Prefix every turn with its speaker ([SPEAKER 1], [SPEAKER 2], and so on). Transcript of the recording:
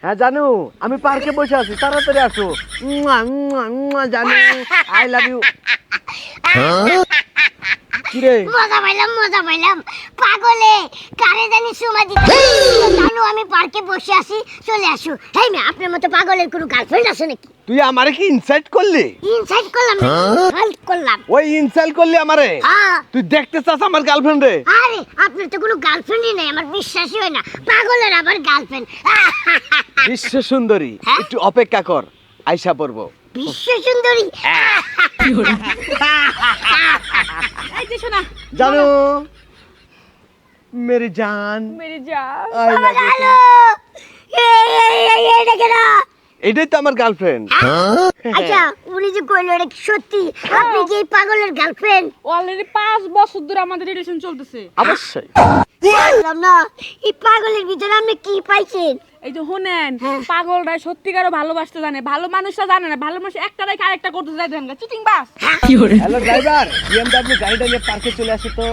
[SPEAKER 1] হ্যাঁ জানু, আমি পার্কে বসে আছি, তাড়াতাড়ি আসো। জানু, আই লাভ ইউ। কিরে
[SPEAKER 2] মজা পাইলাম পাগলে কারে জানি সময় দিতে জানো আমি পার্কে বসে আছি চলে আসো। হেই মে আপনার মতো পাগলের কোনো গার্লফ্রেন্ড আছে নাকি?
[SPEAKER 1] তুই আমারে কি ইনসাইট করলি?
[SPEAKER 2] ইনসাইড করলাম না, হেল্প করলাম।
[SPEAKER 1] ওই ইনসাইট করলি আমারে?
[SPEAKER 2] হ্যাঁ।
[SPEAKER 1] তুই দেখতে চাস আমার গার্লফ্রেন্ড রে?
[SPEAKER 2] আরে আপনার তো কোনো গার্লফ্রেন্ডই নাই, আমার বিশ্বাসই হয় না পাগলের আবার গার্লফ্রেন্ড।
[SPEAKER 1] বিশ্ব সুন্দরী,
[SPEAKER 2] হ্যাঁ?
[SPEAKER 1] একটু অপেক্ষা কর, আইসা পড়বো।
[SPEAKER 2] বিশ্ব সুন্দরী।
[SPEAKER 3] এই যে শোনা
[SPEAKER 1] জানু, মেরি জান,
[SPEAKER 3] মেরি জান।
[SPEAKER 1] I love you.
[SPEAKER 2] হ্যালো এই দেখে না।
[SPEAKER 1] এটাই তো আমার গার্লফ্রেন্ড।
[SPEAKER 2] আচ্ছা উনি যে কইলো এটা কি সত্যি? আপনি কি এই পাগলের গার্লফ্রেন্ড?
[SPEAKER 3] অলরেডি 5 বছর ধরে আমাদের রিলেশন চলতেছে।
[SPEAKER 1] অবশ্যই।
[SPEAKER 2] বললাম না এই পাগলের ভিতরে আপনি কি পাইছেন?
[SPEAKER 3] এই যে শুনেন,
[SPEAKER 2] হ্যাঁ।
[SPEAKER 3] পাগলরা সত্যিকারও ভালোবাসতে জানে, ভালো মানুষরা জানে না, ভালো মানুষ একটা রেখে আরেকটা করতে যায়, চিটিং বাস।
[SPEAKER 1] হ্যালো ড্রাইভার, বিএমডব্লিউ গাড়িটা নিয়ে পার্কে চলে আসো তো।